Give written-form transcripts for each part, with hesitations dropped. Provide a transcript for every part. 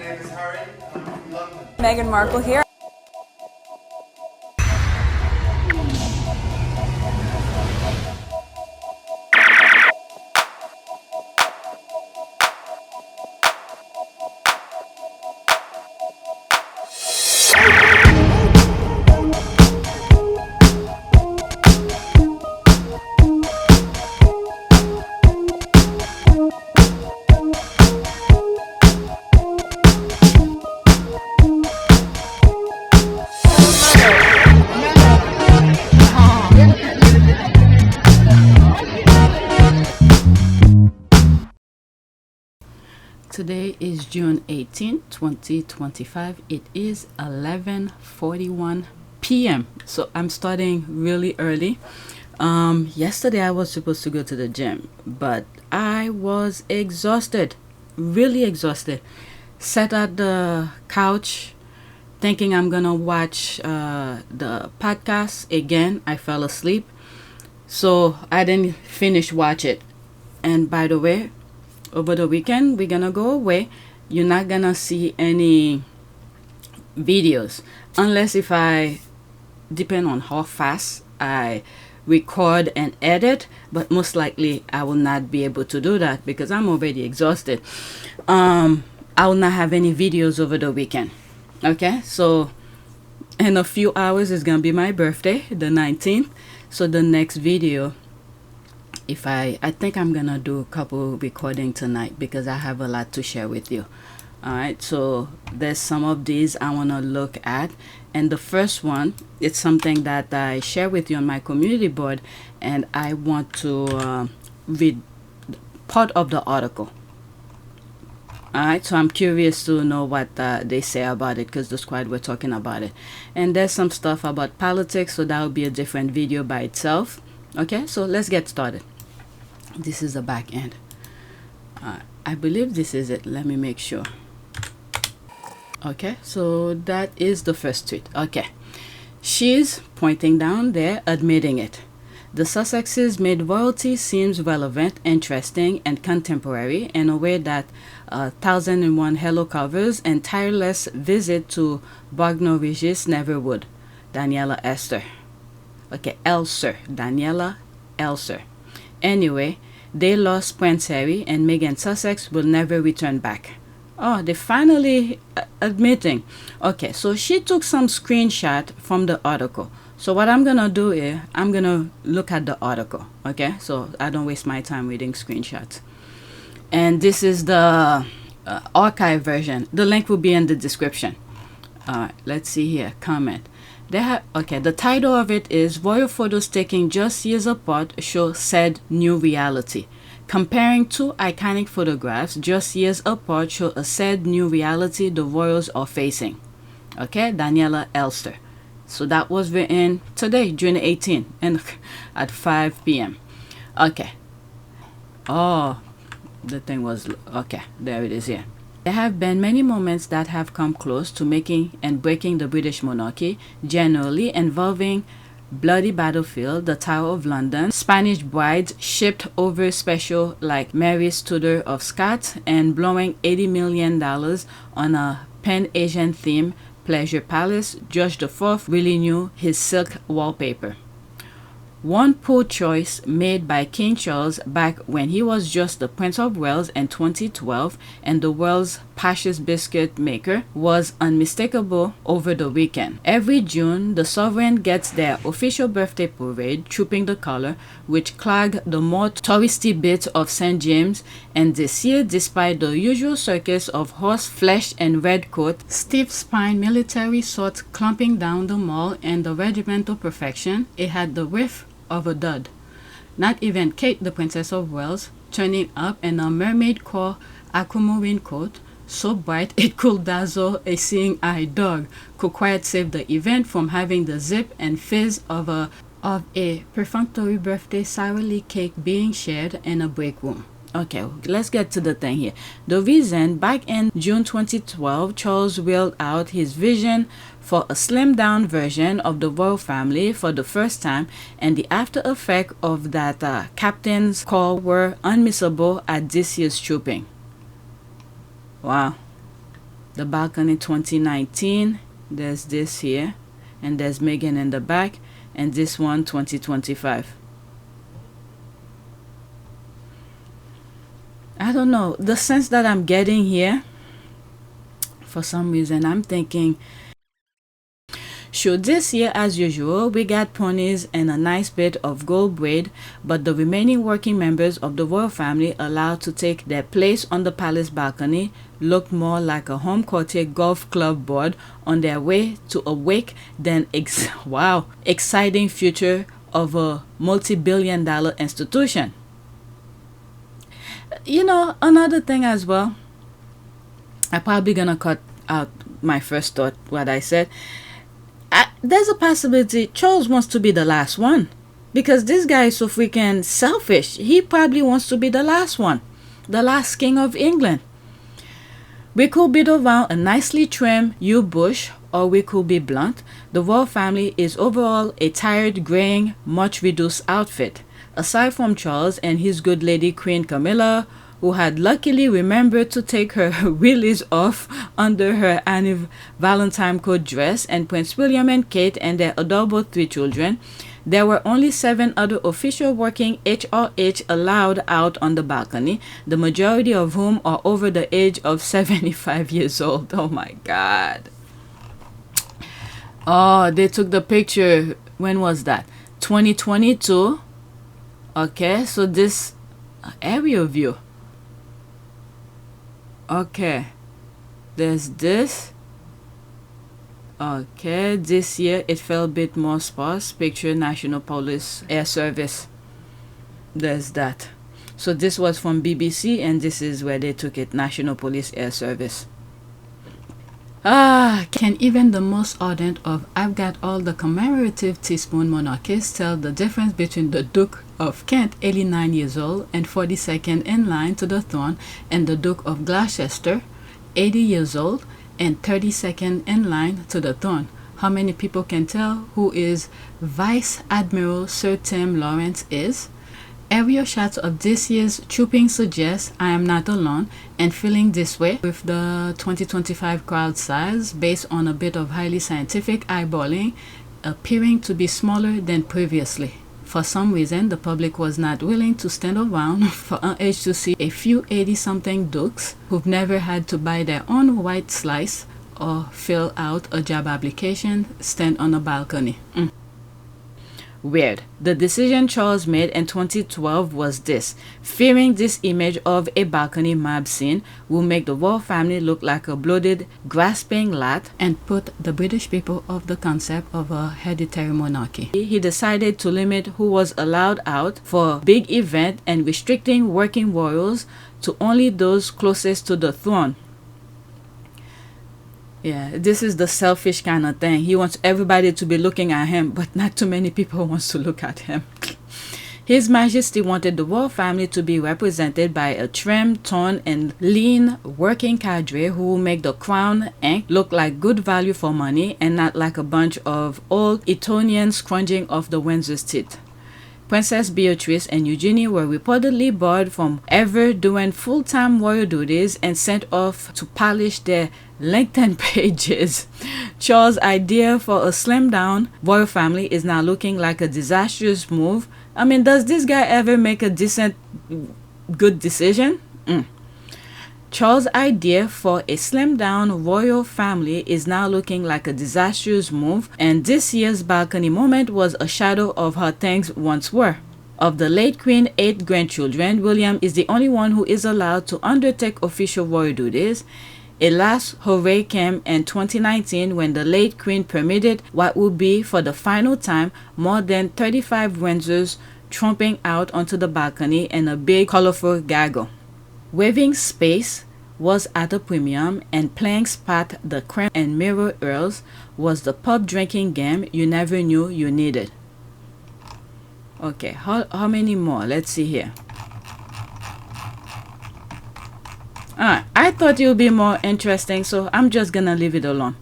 name is Harry. I'm from London. Meghan Markle here. Today is June 18, 2025. It is 11:41 p.m. So I'm starting really early. Yesterday I was supposed to go to the gym, but I was exhausted, really exhausted. Sat at the couch thinking I'm gonna watch the podcast again. I fell asleep, so I didn't finish watch it. And by the way, over the weekend we're gonna go away. You're not gonna see any videos unless if I depend on how fast I record and edit, but most likely I will not be able to do that because I'm already exhausted. I will not have any videos over the weekend. Okay, so in a few hours it's gonna be my birthday, the 19th. So the next video, if I think I'm gonna do a couple recording tonight because I have a lot to share with you. All right, so there's some of these I want to look at, and the first one, it's something that I share with you on my community board, and I want to read part of the article. All right, so I'm curious to know what they say about it because the squad were talking about it, and there's some stuff about politics, so that will be a different video by itself. Okay, so let's get started. This is the back end. I believe this is it. Let me make sure. Okay, so that is the first tweet. Okay, she's pointing down there, admitting it. The Sussexes made royalty seems relevant, interesting, and contemporary in a way that 1001 Hello covers and tireless visit to Bognor Regis never would. Daniela Esther. Okay, Elser. Daniela Elser. Anyway, they lost Prince Harry and Meghan Sussex will never return back. Oh, they finally admitting. Okay, so she took some screenshot from the article. So what I'm gonna do is I'm gonna look at the article. Okay, so I don't waste my time reading screenshots. And this is the archive version. The link will be in the description. All right, let's see here. Comment. They have, okay, the title of it is Royal Photos Taking Just Years Apart Show Said New Reality. Comparing two iconic photographs just years apart show a sad new reality the royals are facing. Okay, Daniela Elster. So that was written today, June 18, and at 5 p.m. Okay. Oh, the thing was, okay, there it is here. There have been many moments that have come close to making and breaking the British monarchy, generally involving bloody battlefield, the Tower of London, Spanish brides shipped over special like Mary Stuart of Scots, and blowing $80 million on a Pan-Asian theme pleasure palace. George IV really knew his silk wallpaper. One poor choice made by King Charles back when he was just the Prince of Wales in 2012 and the world's pashest biscuit maker was unmistakable over the weekend. Every June, the sovereign gets their official birthday parade, Trooping the Colour, which clogged the more touristy bits of St. James, and this year, despite the usual circus of horse flesh and red coat, stiff-spine military swords clumping down the mall and the regimental perfection, it had the whiff of a dud. Not even Kate, the Princess of Wales, turning up in a mermaid core aquamarine coat, so bright it could dazzle a seeing-eye dog, could quite save the event from having the zip and fizz of a perfunctory birthday sourly cake being shared in a break room. Okay, let's get to the thing here. The reason, back in June 2012, Charles wheeled out his vision for a slimmed-down version of the royal family for the first time, and the after effect of that captain's call were unmissable at this year's trooping. Wow. The balcony 2019, there's this here, and there's Meghan in the back, and this one 2025. I don't know, the sense that I'm getting here, for some reason I'm thinking, should this year, as usual, we got ponies and a nice bit of gold braid, but the remaining working members of the royal family allowed to take their place on the palace balcony looked more like a home courtier golf club board on their way to a wake than exciting future of a multi-billion-dollar institution. You know, another thing as well, I'm probably gonna cut out my first thought, what I said. There's a possibility Charles wants to be the last one, because this guy is so freaking selfish. He probably wants to be the last one, the last king of England. We could beat around a nicely trimmed yew bush, or we could be blunt. The royal family is overall a tired, graying, much reduced outfit. Aside from Charles and his good lady Queen Camilla, who had luckily remembered to take her willies off under her Valentine coat dress, and Prince William and Kate and their adorable 3 children, there were only 7 other official working HRH allowed out on the balcony, the majority of whom are over the age of 75 years old. Oh my God. Oh, they took the picture. When was that? 2022. Okay, so this aerial view. Okay, there's this. Okay, this year it felt a bit more sparse. Picture National Police Air Service. There's that. So this was from BBC, and this is where they took it, National Police Air Service. Can even the most ardent of I've got all the commemorative teaspoon monarchists tell the difference between the Duke of Kent, 89 years old and 42nd in line to the throne, and the Duke of Gloucester, 80 years old and 32nd in line to the throne? How many people can tell who is Vice Admiral Sir Tim Lawrence is? Aerial shots of this year's trooping suggest I am not alone and feeling this way, with the 2025 crowd size, based on a bit of highly scientific eyeballing, appearing to be smaller than previously. For some reason, the public was not willing to stand around for an age to see a few 80-something dukes who've never had to buy their own white slice or fill out a job application stand on a balcony. Weird. The decision Charles made in 2012 was this: fearing this image of a balcony mob scene will make the royal family look like a bloated, grasping lot and put the British people off the concept of a hereditary monarchy. He decided to limit who was allowed out for big event and restricting working royals to only those closest to the throne. Yeah, this is the selfish kind of thing. He wants everybody to be looking at him, but not too many people wants to look at him. His Majesty wanted the royal family to be represented by a trim, toned, and lean working cadre who will make the crown ink look like good value for money and not like a bunch of old Etonians scrunging off the Windsor's teeth. Princess Beatrice and Eugenie were reportedly barred from ever doing full-time royal duties and sent off to polish their LinkedIn pages. Charles' idea for a slimmed-down royal family is now looking like a disastrous move. I mean, does this guy ever make a decent, good decision? Charles' idea for a slimmed-down royal family is now looking like a disastrous move, and this year's balcony moment was a shadow of how things once were. Of the late Queen's 8 grandchildren, William is the only one who is allowed to undertake official royal duties. A last hooray came in 2019 when the late Queen permitted what would be, for the final time, more than 35 Windsors tromping out onto the balcony in a big, colorful gaggle. Waving space was at a premium, and playing spot the creme and mirror earls was the pub drinking game you never knew you needed. Okay, how many more? Let's see here. Alright, I thought it would be more interesting, so I'm just gonna leave it alone.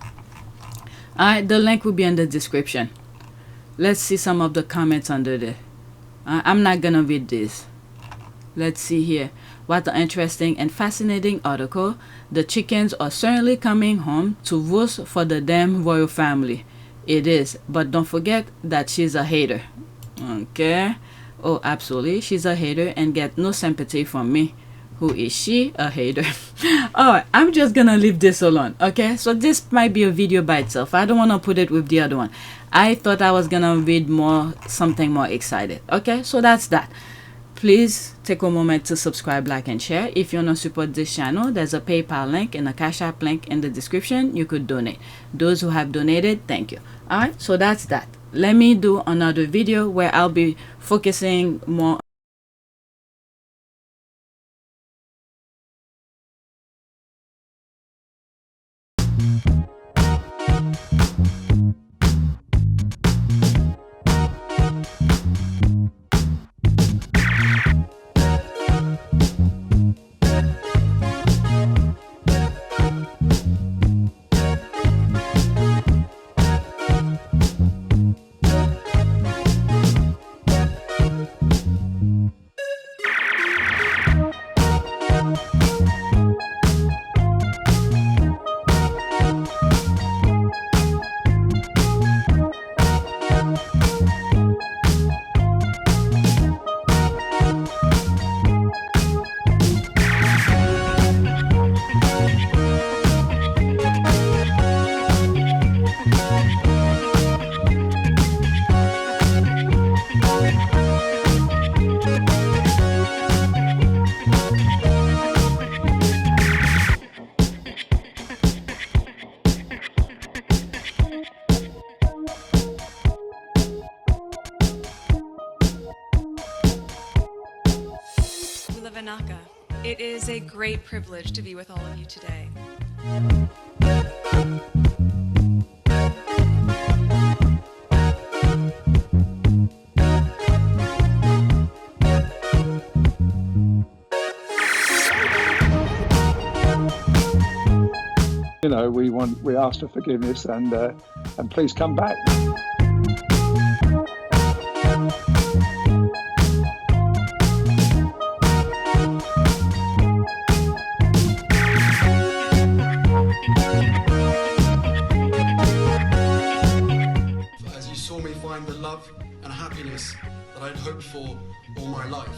Alright, the link will be in the description. Let's see some of the comments under there. I'm not gonna read this. Let's see here. What an interesting and fascinating article. The chickens are certainly coming home to roost for the damn royal family. It is, but don't forget that she's a hater. Okay? Oh, absolutely. She's a hater and get no sympathy from me. Who is she? A hater. Alright, I'm just gonna leave this alone. Okay? So this might be a video by itself. I don't want to put it with the other one. I thought I was gonna read something more excited. Okay? So that's that. Please take a moment to subscribe, like, and share. If you want to support this channel, there's a PayPal link and a Cash App link in the description. You could donate. Those who have donated, thank you. Alright, so that's that. Let me do another video where I'll be focusing more. It is a great privilege to be with all of you today. You know, we ask for forgiveness and please come back. As you saw me find the love and happiness that I'd hoped for all my life.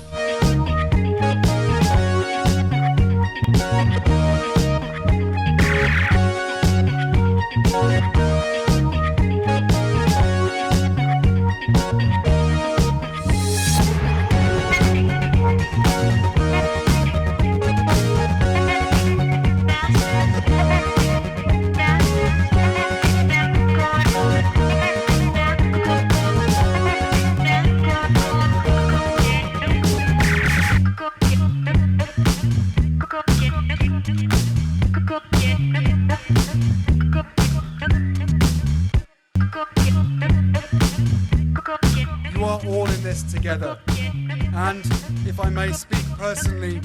You are all in this together, and if I may speak personally,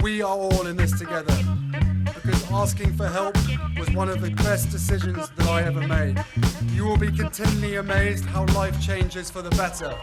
we are all in this together, because asking for help was one of the best decisions that I ever made. You will be continually amazed how life changes for the better.